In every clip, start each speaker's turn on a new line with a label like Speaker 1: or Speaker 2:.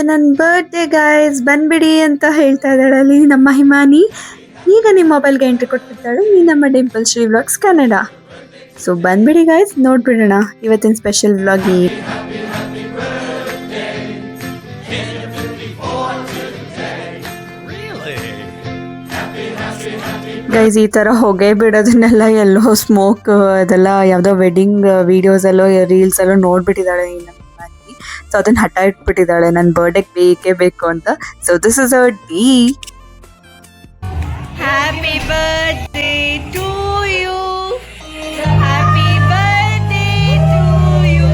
Speaker 1: ನನ್ನ birthday guys ಬಂದ್ಬಿಡಿ ಅಂತ ಹೇಳ್ತಾ ಇದ್ದಾಳೆ ಅಲ್ಲಿ ನಮ್ಮ ಹಿಮಾನಿ. ಈಗ ನಿಮ್ಮ ಮೊಬೈಲ್ಗೆ ಎಂಟ್ರಿ ಕೊಟ್ಬಿಡ್ತಾಳೆ ನೀ ನಮ್ಮ ಡಿಂಪಲ್ ಶ್ರೀ ವ್ಲಾಗ್ಸ್ ಕನ್ನಡ. ಸೊ ಬಂದ್ಬಿಡಿ ಗೈಸ್, ನೋಡ್ಬಿಡೋಣ ಇವತ್ತಿನ ಸ್ಪೆಷಲ್ ವ್ಲಾಗ್. ಗೈಸ್ ಈ ಥರ ಹೊಗೆ ಬಿಡೋದನ್ನೆಲ್ಲ ಎಲ್ಲೋ ಸ್ಮೋಕ್ ಅದೆಲ್ಲ ಯಾವುದೋ ವೆಡ್ಡಿಂಗ್ ವಿಡಿಯೋಸ್ ಎಲ್ಲೋ ರೀಲ್ಸ್ ಎಲ್ಲೋ ನೋಡ್ಬಿಟ್ಟಿದ್ದಾಳೆ ನಮ್ಮ ಹಿಮಾನಿ. ಸೊ ಅದನ್ನ ಹಠ ಇಟ್ಬಿಟ್ಟಿದ್ದಾಳೆ ನನ್ನ ಬರ್ಡೇಗೆ ಬೇಕೇ ಬೇಕು ಅಂತ. So this is our day. Happy birthday to you, happy birthday to you,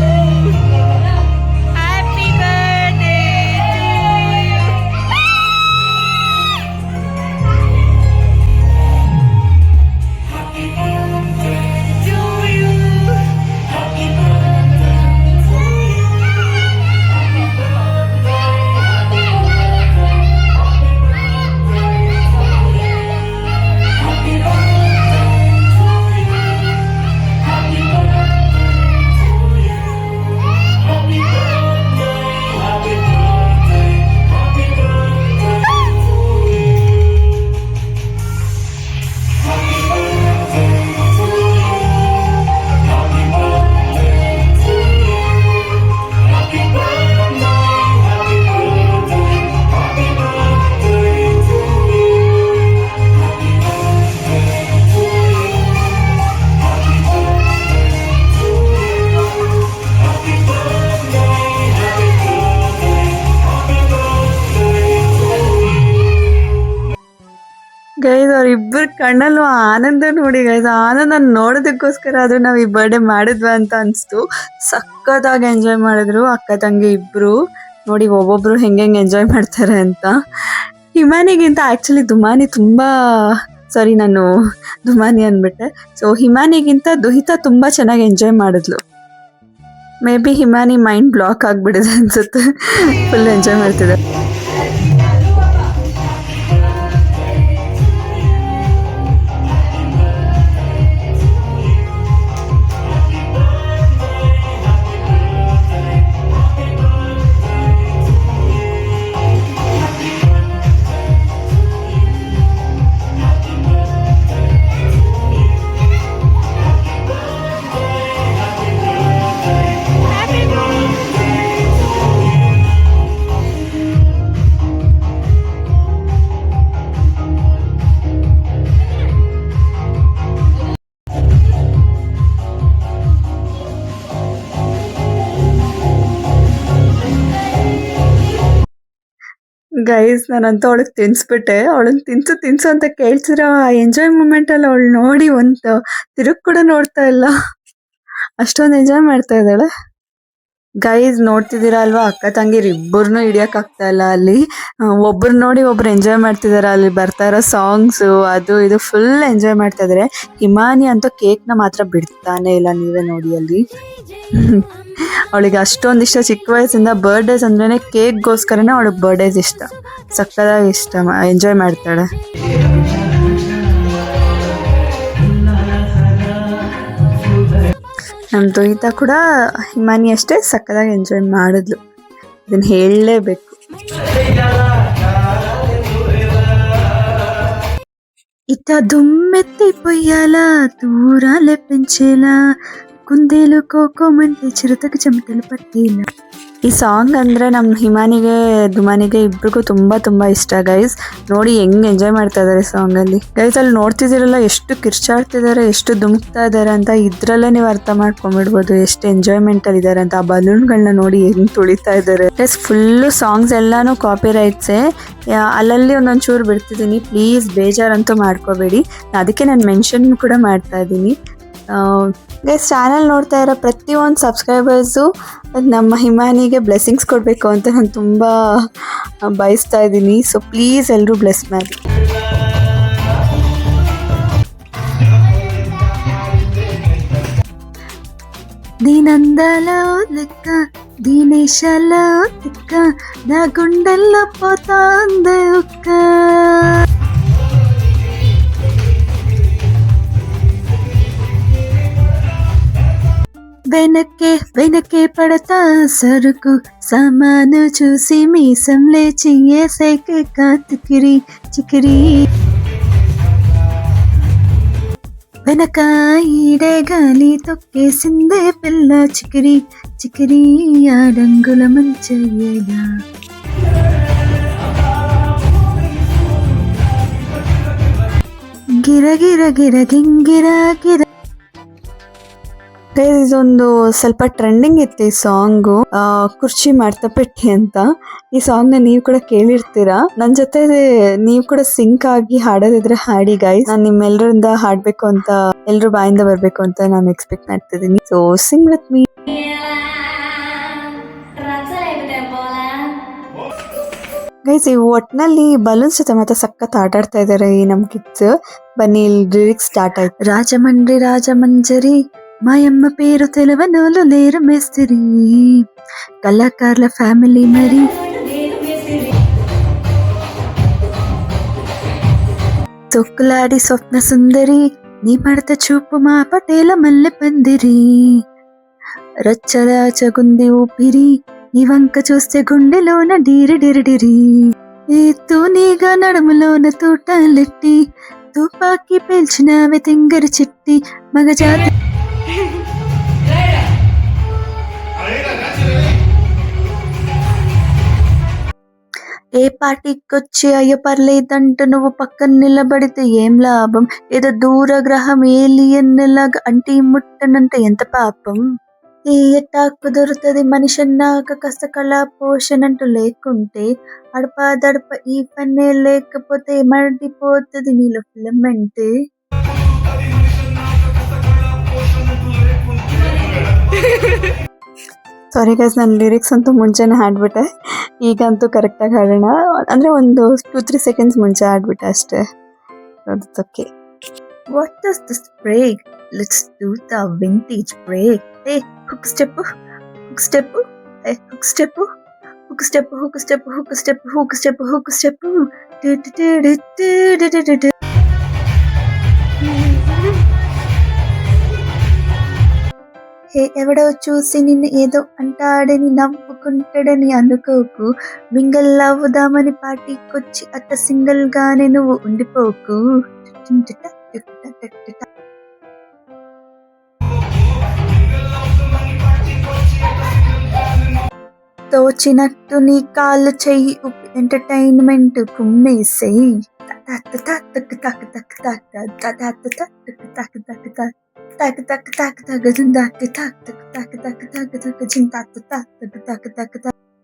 Speaker 1: happy birthday to you. Guys ಅವ್ರಿಬ್ಬರು ಕಣ್ಣಲ್ಲೂ ಆನಂದ ನೋಡಿ ಗೈಸ್, ಆನಂದ ನೋಡೋದಕ್ಕೋಸ್ಕರ ಆದ್ರೂ ನಾವು ಈ ಬರ್ಡೇ ಮಾಡಿದ್ವಿ ಅಂತ ಅನಿಸ್ತು. ಸಕ್ಕತ್ತಾಗಿ ಎಂಜಾಯ್ ಮಾಡಿದ್ರು ಅಕ್ಕ ತಂಗಿ ಇಬ್ರು. ನೋಡಿ ಒಬ್ಬೊಬ್ರು ಹೆಂಗೆ ಎಂಜಾಯ್ ಮಾಡ್ತಾರೆ ಅಂತ. ಹಿಮಾನಿಗಿಂತ ಆ್ಯಕ್ಚುಲಿ ನಾನು ದುಮಾನಿ ಅಂದ್ಬಿಟ್ಟೆ. ಸೊ ಹಿಮಾನಿಗಿಂತ ದುಹಿತಾ ತುಂಬ ಚೆನ್ನಾಗಿ ಎಂಜಾಯ್ ಮಾಡಿದ್ಲು. Maybe Himani mind block ಆಗಿಬಿಡಿದೆ ಅನ್ಸುತ್ತೆ, ಫುಲ್ ಎಂಜಾಯ್ ಮಾಡ್ತಿದ್ದೆ. ಗೈಸ್ ನಾನಂತೂ ಅವಳಿಗೆ ತಿನ್ಸ್ಬಿಟ್ಟೆ. ಅವಳನ್ನ ತಿನ್ಸು ಅಂತ ಕೇಳ್ಸಿರೋ ಆ ಎಂಜಾಯ್ ಮೂಮೆಂಟ್ ಅಲ್ಲಿ ಅವಳು ನೋಡಿ ಒಂದು ತಿರುಗ್ ಕೂಡ ನೋಡ್ತಾ ಇಲ್ಲ, ಅಷ್ಟೊಂದು ಎಂಜಾಯ್ ಮಾಡ್ತಾ ಇದ್ದಾಳೆ. ಗೈಸ್ ನೋಡ್ತಿದ್ದೀರಾ ಅಲ್ವಾ, ಅಕ್ಕ ತಂಗಿರ್ ಇಬ್ಬರನ್ನು ಹಿಡಿಯಕ್ ಆಗ್ತಾ ಇಲ್ಲ ಅಲ್ಲಿ. ಒಬ್ರು ನೋಡಿ ಒಬ್ರು ಎಂಜಾಯ್ ಮಾಡ್ತಿದಾರೆ. ಅಲ್ಲಿ ಬರ್ತಾ ಇರೋ ಸಾಂಗ್ಸ್ ಅದು ಇದು ಫುಲ್ ಎಂಜಾಯ್ ಮಾಡ್ತಾ ಇದಾರೆ. ಹಿಮಾನಿ ಅಂತೂ ಕೇಕ್ನ ಮಾತ್ರ ಬಿಡ್ತಾನೆ ಇಲ್ಲ, ನೀವೇ ನೋಡಿ ಅಲ್ಲಿ. ಅವಳಿಗೆ ಅಷ್ಟೊಂದು ಇಷ್ಟ, ಚಿಕ್ಕ ವಯಸ್ಸಿಂದ ಬರ್ಡೇಸ್ ಅಂದ್ರೇನೆ ಕೇಕ್ಗೋಸ್ಕರನೇ ಅವಳಿಗೆ ಬರ್ಡೇಸ್ ಇಷ್ಟ, ಸಕ್ಕದಾಗಿ ಇಷ್ಟ, ಎಂಜಾಯ್ ಮಾಡ್ತಾಳೆ. ನಮ್ಮ ದುಹಿತಾ ಕೂಡ ಹಿಮಾನಿ ಅಷ್ಟೇ ಸಕ್ಕದಾಗಿ ಎಂಜಾಯ್ ಮಾಡಿದ್ಲು, ಇದನ್ನ ಹೇಳಲೇಬೇಕು. ఇట్ట దుమ్మెత్తిపోయాల దూరాలే పెంచేలా కుందేలు కోకోమంటే ಚಿರತೆಗೆ చెమటలు ಪಟ್ಟೇಲ. ಈ ಸಾಂಗ್ ಅಂದ್ರೆ ನಮ್ಮ ಹಿಮಾನಿಗೆ ದುಮಾನಿಗೆ ಇಬ್ರಿಗೂ ತುಂಬಾ ಇಷ್ಟ ಗೈಸ್. ನೋಡಿ ಹೆಂಗ್ ಎಂಜಾಯ್ ಮಾಡ್ತಾ ಇದಾರೆ ಸಾಂಗ್ ಅಲ್ಲಿ. ಗೈಸ್ ಅಲ್ಲಿ ನೋಡ್ತಿದ್ದೀರಲ್ಲ ಎಷ್ಟು ಕಿರ್ಚಾಡ್ತಿದ್ದಾರೆ, ಎಷ್ಟು ಧುಮುಕ್ತಾ ಇದಾರೆ ಅಂತ. ಇದ್ರಲ್ಲೇ ನೀವು ಅರ್ಥ ಮಾಡ್ಕೊಂಡ್ಬಿಡ್ಬೋದು ಎಷ್ಟು ಎಂಜಾಯ್ಮೆಂಟ್ ಅಲ್ಲಿ ಇದಾರೆ ಅಂತ. ಆ ಬಲೂನ್ಗಳನ್ನ ನೋಡಿ ಹೆಂಗ್ ತುಳಿತಾ ಇದಾರೆ. ಪ್ಲಸ್ ಫುಲ್ಲು ಸಾಂಗ್ಸ್ ಎಲ್ಲಾನು ಕಾಪಿ ರೈಟ್ಸೇ. ಅಲ್ಲಲ್ಲಿ ಒಂದೊಂಚೂರು ಬಿಡ್ತಿದ್ದೀನಿ, ಪ್ಲೀಸ್ ಬೇಜಾರಂತೂ ಮಾಡ್ಕೋಬೇಡಿ. ಅದಕ್ಕೆ ನಾನು ಮೆನ್ಷನ್ ಕೂಡ ಮಾಡ್ತಾ ಇದ್ದೀನಿ. ಗೈಸ್ ಚಾನಲ್ ನೋಡ್ತಾ ಇರೋ ಪ್ರತಿಯೊಂದು ಸಬ್ಸ್ಕ್ರೈಬರ್ಸು ನಮ್ಮ ಹಿಮಾನಿಗೆ ಬ್ಲೆಸ್ಸಿಂಗ್ಸ್ ಕೊಡಬೇಕು ಅಂತ ನಾನು ತುಂಬ ಬಯಸ್ತಾ ಇದ್ದೀನಿ. ಸೊ ಪ್ಲೀಸ್ ಎಲ್ಲರೂ ಬ್ಲೆಸ್ ಮಾಡಿ. దీనందలో లెక్క దీనేశలో తిక్క నా గుండెల్లో పోతాందే ఒక్క. వెనక్కే వెనకే పడతా సరుకు సామాను చూసి మీసం లేచి ఏసైకే కాతికిరి చికిరి వెనక ఈడే గాలి తొక్కేసిందే పిల్ల చికిరి చికిరి ఆడంగుల మంచయ్యేలా ಗಿರ ಗಿರ ಗಿರ ಗಿಂಗಿರ ಗಿರ ಇದೊಂದು ಸ್ವಲ್ಪ ಟ್ರೆಂಡಿಂಗ್ ಇತ್ತು ಈ ಸಾಂಗು ಕುರ್ಚಿ ಮಾಡ್ತಾ ಪೆಟ್ಟಿ ಅಂತ. ಈ ಸಾಂಗ್ ನ ನೀವು ಕೂಡ ಕೇಳಿರ್ತೀರಾ. ನನ್ ಜೊತೆ ನೀವು ಕೂಡ ಸಿಂಕ್ ಆಗಿ ಹಾಡೋದಿದ್ರೆ ಹಾಡಿ ಗೈಸ್. ನಾನು ನಿಮ್ಮೆಲ್ಲರಿಂದ ಹಾಡ್ಬೇಕು ಅಂತ ಎಲ್ರು ಬಾಯಿಂದ ಬರ್ಬೇಕು ಅಂತ ನಾನು ಎಕ್ಸ್ಪೆಕ್ಟ್ ಮಾಡ್ತಿದ್ದೀನಿ. So Singh with me guys. ಈ ಒಟ್ನಲ್ಲಿ ಬಲೂನ್ಸ್ ಜೊತೆ ಮತ್ತೆ ಸಖತ್ ಆಟಾಡ್ತಾ ಇದಾರೆ ಈ ನಮ್ ಕಿಡ್ಸ್. ಬನ್ನಿ ಇಲ್ಲಿ ಲಿರಿಕ್ಸ್ ಸ್ಟಾರ್ಟ್ ಆಯ್ತು. రాజమండ్రి రాజమంజరి మాయమ్మ పేరు తెలవనోలు లేరు మేస్తిరి కళాకారుల ఫ్యామిలీ మరి తొక్కులాడి స్వప్న సుందరి నీ మడత చూపు మా పటేల మల్లె పందిరి రచ్చరాచగుంది ఊపిరి నీ వంక చూస్తే గుండెలోన డీరి డిరిడిరి ఈ తూనీగా నడుములోన తూటాలెట్టి తుపాకీ పేల్చినవి తింగరి చిట్టి మగజాతి ఏ పార్టీకొచ్చి అయ్యో పర్లేదంటూ నువ్వు పక్కన నిలబడితే ఏం లాభం? ఏదో దూర గ్రహం ఏలియన్ లాగా అంటి ముట్టనంటే ఎంత పాపం? ఏ ఎట్టా కుదురుతుంది మనిషన్నాక కాస్త కళా పోషణ అంటూ లేకుంటే అడపా ఈ పన్నే లేకపోతే మడిపోతుంది నీలో ఫిలమెంట్. ಸಾರಿ ಗೈಸ್, ನಾನು ಲಿರಿಕ್ಸ್ ಅಂತೂ ಮುಂಚೆನೇ ಹಾಡ್ಬಿಟ್ಟೆ. ಈಗಂತೂ ಕರೆಕ್ಟಾಗಿ ಹಾಡೋಣ ಅಂದರೆ ಒಂದು 2-3 ಸೆಕೆಂಡ್ಸ್ ಮುಂಚೆ ಹಾಡ್ಬಿಟ್ಟೆ ಅಷ್ಟೇ. Okay. What does this break? Let's do the vintage break. A hook step hook step a hook step hook step hook step hook step hook step hook step ఎవడో చూసి నిన్ను ఏదో అంటాడని నవ్వుకుంటాడని అనుకోకు. మింగల్ అవుదామని పార్టీకొచ్చి అట్ట సింగిల్ గానే నువ్వు ఉండిపోకు. తోచినట్టు నీ కాళ్ళు చెయ్యి entertainment కుమ్మేసేయి.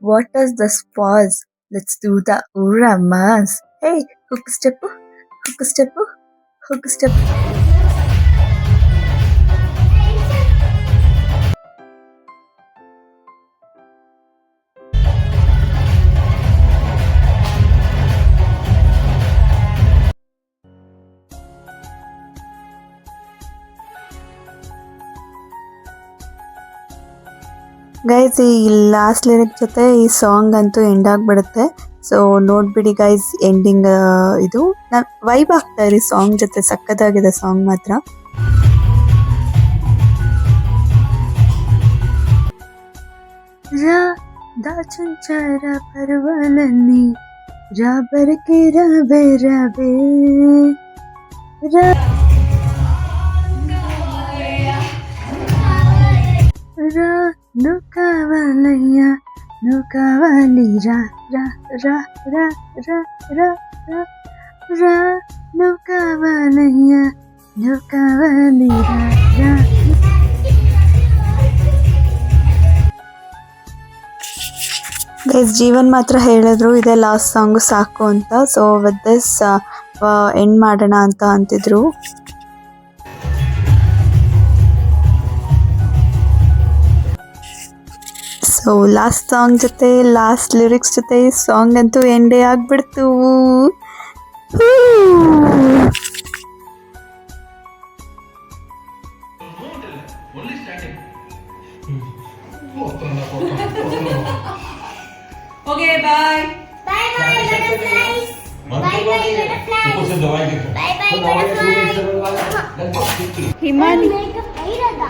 Speaker 1: What does this pause? Let's do the Ura mass. Hey, hook step, hook step, hook step. Guys, ಈ ಲಾಸ್ಟ್ ಲಿರಿಕ್ ಜೊತೆ ಈ ಸಾಂಗ್ ಅಂತೂ ಎಂಡ್ ಆಗಿಬಿಡುತ್ತೆ. ಸೊ ನೋಡ್ಬಿಡಿ ಗೈಸ್ ಎಂಡಿಂಗ್. ಇದು ನಾನು ವೈಬ್ ಆಗ್ತಾ ಇರಿ ಸಾಂಗ್ ಜೊತೆ. ಸಕ್ಕತ್ತಾಗಿದೆ ಸಾಂಗ್ ಮಾತ್ರ. దాచుంచార పర్వాలన్నీ రాబరికి రాబే రాబే రా నువ్వు కావాలయ్యా నువ్వు కావాలి రా రా రా రా రా రా రా రా నువ్వు కావాలయ్యా నువ్వు కావాలి రా రా. ಗೈಸ್, ಜೀವನ್ ಮಾತ್ರ ಹೇಳಿದ್ರು ಇದೇ ಲಾಸ್ಟ್ ಸಾಂಗು ಸಾಕು ಅಂತ. ಸೊ ವಿತ್ ದಿಸ್ ಎಂಡ್ ಮಾಡೋಣ ಅಂತ ಅಂತಿದ್ರು. ಸೊ ಲಾಸ್ಟ್ ಸಾಂಗ್ ಜೊತೆ ಲಾಸ್ಟ್ ಲಿರಿಕ್ಸ್ ಜೊತೆ ಈ ಸಾಂಗ್ ಅಂತೂ ಎಂಡೇ ಆಗ್ಬಿಡ್ತು.
Speaker 2: Okay, bye. Bye bye. Bye bye.
Speaker 1: Himani,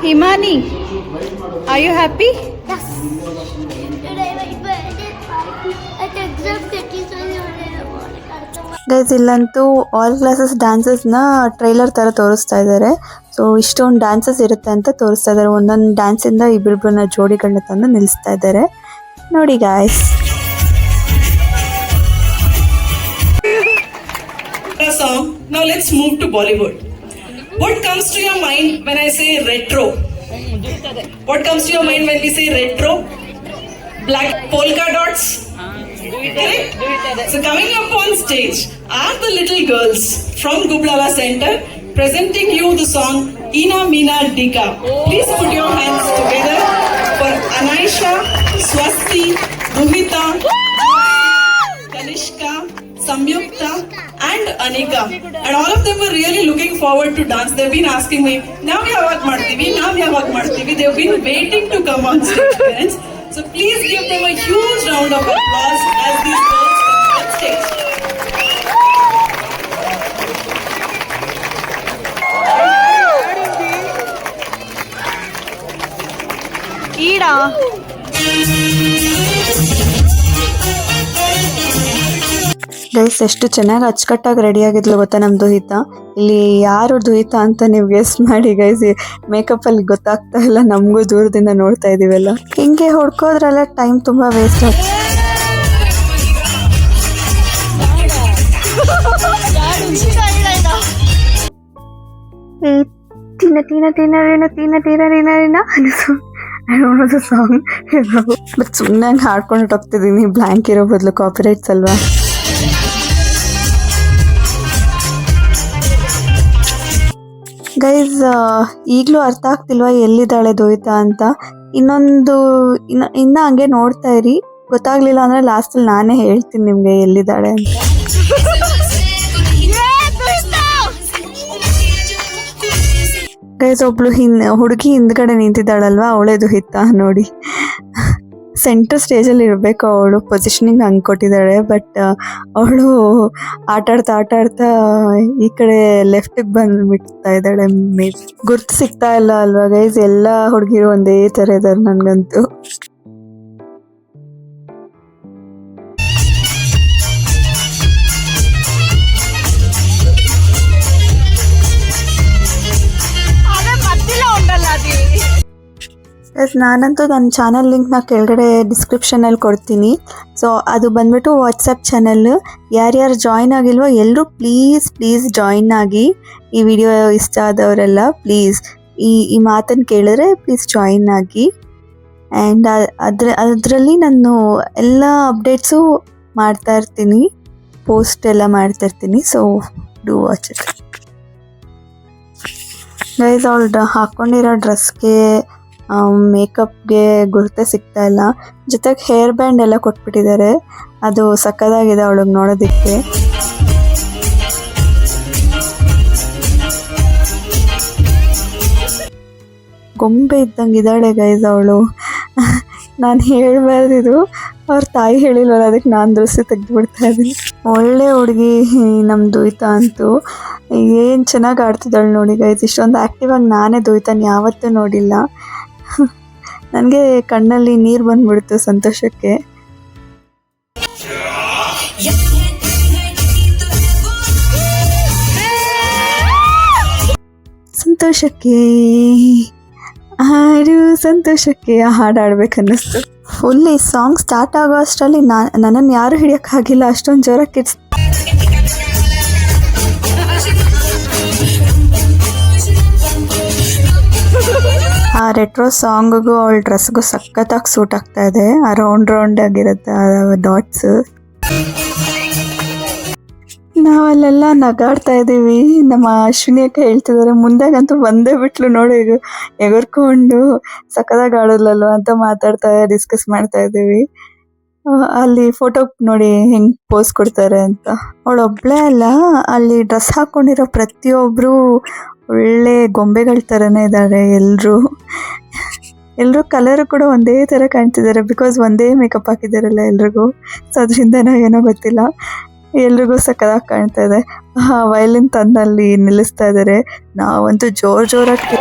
Speaker 1: Himani, are you happy?
Speaker 2: Yes. Today my birthday party at exam
Speaker 1: guys ಇಲ್ಲಂತೂ ಆಲ್ ಕ್ಲಾಸಸ್ ಡ್ಯಾನ್ಸಸ್ನ ಟ್ರೈಲರ್ ಥರ ತೋರಿಸ್ತಾ ಇದ್ದಾರೆ. ಸೊ ಇಷ್ಟೊಂದು ಡ್ಯಾನ್ಸಸ್ ಇರುತ್ತೆ ಅಂತ ತೋರಿಸ್ತಾ ಇದ್ದಾರೆ. ಒಂದೊಂದು ಡ್ಯಾನ್ಸಿಂದ ಇಬ್ಬರಿಬ್ಬರನ್ನ ಜೋಡಿಗಳನ್ನ ತಂದು ನಿಲ್ಲಿಸ್ತಾ ಇದ್ದಾರೆ. ನೋಡಿ guys.
Speaker 3: Song. Now let's move to Bollywood. What comes to your mind when I say retro? What comes to your mind when we say retro? Black polka dots. Correct? So coming up on stage are the little girls from Gublala Center presenting you the song Ina Meena Dika. Please put your hands together for Anaisha, Swasti, Ruhita, Kanishka, Samyukta and Anika. And all of them were really looking forward to dance. They've been asking me, now yavag ಮಾಡ್ತೀವಿ. They've been waiting to come on stage, parents. So please give them a huge round of applause as these girls come on stage.
Speaker 1: ಈಡಾ guys ಎಷ್ಟು ಚೆನ್ನಾಗಿ ಅಚ್ಚುಕಟ್ಟಾಗಿ ready ಆಗಿದ್ಲು ಗೊತ್ತಾ ನಮ್ಮ ದುಹಿತ. ಇಲ್ಲಿ ಯಾರು ದುಹಿತ ಅಂತ ನೀವು ಗೆಸ್ ಮಾಡಿ ಗೈಸ್. ಮೇಕಪ್ ಅಲ್ಲಿ ಗೊತ್ತಾಗ್ತಾ ಇಲ್ಲ, ನಮಗೂ ದೂರದಿಂದ ನೋಡ್ತಾ ಇದೀವಲ್ಲ. ಹಿಂಗೆ ಹೊಡ್ಕೋದ್ರೆಲ್ಲ ಟೈಮ್ ತುಂಬಾ ವೇಸ್ಟ್ ಆಗ್ತದೆ. ಸಾಂಗ್ ಬಟ್ ಸುಮ್ಮನೆ ಹಂಗೆ ಹಾಡ್ಕೊಂಡು ಹೋಗ್ತಿದ್ದೀನಿ. ಬ್ಲ್ಯಾಂಕ್ ಇರೋ ಬದಲು ಕಾಪಿರೈಟ್ಸ್ ಅಲ್ವಾ. ಗೈಸ್ ಈಗಲೂ ಅರ್ಥ ಆಗ್ತಿಲ್ವಾ ಎಲ್ಲಿದ್ದಾಳೆ ದೋಹಿತಾ ಅಂತ. ಇನ್ನ ಹಂಗೆ ನೋಡ್ತಾ ಇರಿ. ಗೊತ್ತಾಗ್ಲಿಲ್ಲ ಅಂದ್ರೆ ಲಾಸ್ಟಲ್ಲಿ ನಾನೇ ಹೇಳ್ತೀನಿ ನಿಮ್ಗೆ ಎಲ್ಲಿದ್ದಾಳೆ ಅಂತ. ಗೈಸ್ ಒಬ್ಳು ಹುಡುಗಿ ಹಿಂದ್ಗಡೆ ನಿಂತಿದ್ದಾಳಲ್ವಾ, ಅವಳೇ ದೋಹಿತಾ ನೋಡಿ. ಸೆಂಟರ್ ಸ್ಟೇಜಲ್ಲಿ ಇರಬೇಕು ಅವಳು, ಪೊಸಿಷನಿಂಗ್ ಹಂಗೆ ಕೊಟ್ಟಿದ್ದಾಳೆ. ಬಟ್ ಅವಳು ಆಟ ಆಡ್ತಾ ಈ ಕಡೆ ಲೆಫ್ಟಿಗೆ ಬಂದ್ಬಿಡ್ತಾ ಇದ್ದಾಳೆ. ಗುರ್ತು ಸಿಗ್ತಾ ಇಲ್ಲ ಅಲ್ವಾ ಗೈಸ್. ಎಲ್ಲ ಹುಡುಗಿರು ಒಂದೇ ಥರ ಇದ್ದಾರೆ ನನಗಂತೂ. ನಾನಂತೂ ನನ್ನ ಚಾನಲ್ ಲಿಂಕ್ನ ಕೆಳಗಡೆ ಡಿಸ್ಕ್ರಿಪ್ಷನಲ್ಲಿ ಕೊಡ್ತೀನಿ. ಸೊ ಅದು ಬಂದ್ಬಿಟ್ಟು ವಾಟ್ಸಪ್ ಚಾನಲ್. ಯಾರ್ಯಾರು ಜಾಯ್ನ್ ಆಗಿಲ್ವೋ ಎಲ್ಲರೂ ಪ್ಲೀಸ್ ಜಾಯ್ನ್ ಆಗಿ. ಈ ವಿಡಿಯೋ ಇಷ್ಟ ಆದವರೆಲ್ಲ ಪ್ಲೀಸ್ ಈ ಮಾತನ್ನು ಕೇಳಿದ್ರೆ ಪ್ಲೀಸ್ ಜಾಯ್ನ್ ಆಗಿ. ಆ್ಯಂಡ್ ಅದರಲ್ಲಿ ನಾನು ಎಲ್ಲ ಅಪ್ಡೇಟ್ಸು ಮಾಡ್ತಾ ಇರ್ತೀನಿ, ಪೋಸ್ಟ್ ಎಲ್ಲ ಮಾಡ್ತಾ ಇರ್ತೀನಿ. So do watch it guys. ಅವಳು ಹಾಕ್ಕೊಂಡಿರೋ ಡ್ರೆಸ್ಗೆ ಮೇಕಪ್ಗೆ ಗುರುತೇ ಸಿಗ್ತಾ ಇಲ್ಲ. ಜೊತೆಗೆ ಹೇರ್ ಬ್ಯಾಂಡ್ ಎಲ್ಲ ಕೊಟ್ಬಿಟ್ಟಿದ್ದಾರೆ. ಅದು ಸಕ್ಕದಾಗಿದೆ ಅವಳಿಗೆ ನೋಡೋದಕ್ಕೆ. ಗೊಂಬೆ ಇದ್ದಂಗೆ ಇದ್ದಾಳೆ ಗೈಸ್ ಅವಳು. ನಾನು ಹೇಳ್ಬಾರ್ದಿದು, ಅವ್ರ ತಾಯಿ ಹೇಳಿಲ್ವಲ್ಲ, ಅದಕ್ಕೆ ನಾನು ದೃಷ್ಟಿ ತೆಗೆದುಬಿಡ್ತಾ ಇದ್ದೀನಿ. ಒಳ್ಳೆ ಹುಡುಗಿ ನಮ್ಮ ದುಹಿತಾ ಅಂತೂ. ಏನು ಚೆನ್ನಾಗಿ ಆಡ್ತಿದ್ದಾಳೆ ನೋಡಿ ಗೈಸ್. ಇಷ್ಟೊಂದು ಆ್ಯಕ್ಟಿವ್ ಆಗಿ ನಾನೇ ದುಹಿತಾನ ಯಾವತ್ತೂ ನೋಡಿಲ್ಲ. ನನಗೆ ಕಣ್ಣಲ್ಲಿ ನೀರು ಬಂದ್ಬಿಡ್ತು ಸಂತೋಷಕ್ಕೆ. ಸಂತೋಷಕ್ಕೆ ಹಾಡು, ಸಂತೋಷಕ್ಕೆ ಹಾಡು ಆಡ್ಬೇಕನ್ನಿಸ್ತು. ಫುಲ್ ಈ ಸಾಂಗ್ ಸ್ಟಾರ್ಟ್ ಆಗೋ ಅಷ್ಟರಲ್ಲಿ ನನ್ನನ್ನು ಯಾರು ಹಿಡಿಯೋಕ್ಕಾಗಿಲ್ಲ, ಅಷ್ಟೊಂದು ಜೋರಾಗಿ ಕಿಡ್ಸ್. ಆ ರೆಟ್ರೋ ಸಾಂಗಿಗೂ ಅವಳ ಡ್ರೆಸ್ಗೂ ಸಖತ್ತಾಗಿ ಸೂಟ್ ಆಗ್ತಾ ಇದೆ. ಆ ರೌಂಡ್ ಆಗಿರುತ್ತೆ ಡಾಟ್ಸ್. ನಾವಲ್ಲೆಲ್ಲ ನಗಾಡ್ತಾ ಇದ್ದೀವಿ. ನಮ್ಮ ಅಶ್ವಿನಿ ಅಕ್ಕ ಹೇಳ್ತಿದ್ದಾರೆ, ಮುಂದಾಗಂತೂ ಬಂದೇ ಬಿಟ್ಲು ನೋಡಿ, ಎಗರ್ಕೊಂಡು ಸಖತ್ತಾಗಿ ಆಡೋದ್ಲಲ್ವ ಅಂತ ಡಿಸ್ಕಸ್ ಮಾಡ್ತಾ ಇದ್ದೀವಿ. ಅಲ್ಲಿ ಫೋಟೋ ನೋಡಿ ಹೆಂಗ್ ಪೋಸ್ ಕೊಡ್ತಾರೆ ಅಂತ. ಅವಳೊಬ್ಳೇ ಅಲ್ಲ, ಅಲ್ಲಿ ಡ್ರೆಸ್ ಹಾಕೊಂಡಿರೋ ಪ್ರತಿಯೊಬ್ರು ಒಳ್ಳೆ ಗೊಂಬೆಗಳ ಥರನೇ ಇದ್ದಾರೆ. ಎಲ್ಲರೂ ಕಲರ್ ಕೂಡ ಒಂದೇ ಥರ ಕಾಣ್ತಿದ್ದಾರೆ, ಬಿಕಾಸ್ ಒಂದೇ ಮೇಕಪ್ ಹಾಕಿದ್ದಾರಲ್ಲ ಎಲ್ರಿಗೂ. ಸೊ ಅದರಿಂದನೋ ಏನೋ ಗೊತ್ತಿಲ್ಲ. ಎಲ್ರಿಗೂ ಸಕ್ಕದಾಗಿ ಕಾಣ್ತಾ ಇದೆ. ವಯಲಿನ್ ತಂದಲ್ಲಿ ನಿಲ್ಲಿಸ್ತಾ ಇದ್ದಾರೆ. ನಾವಂತೂ ಜೋರಾಗಿ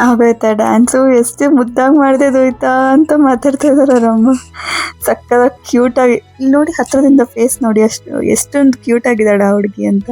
Speaker 1: ಆಗೋಯ್ತಾ ಡ್ಯಾನ್ಸು. ಎಷ್ಟು ಮುದ್ದಾಗಿ ಮಾಡಿದೆ ದೋಯ್ತಾ ಅಂತ ಮಾತಾಡ್ತಾ ಇದ್ದಾರೆ ಅವರಮ್ಮ. ಸಕ್ಕದಾಗಿ ಕ್ಯೂಟಾಗಿ ಇಲ್ಲಿ ನೋಡಿ, ಹತ್ರದಿಂದ ಫೇಸ್ ನೋಡಿ, ಎಷ್ಟೊಂದು ಕ್ಯೂಟ್ ಆಗಿದ್ದಾಳೆ ಆ ಹುಡುಗಿ ಅಂತ.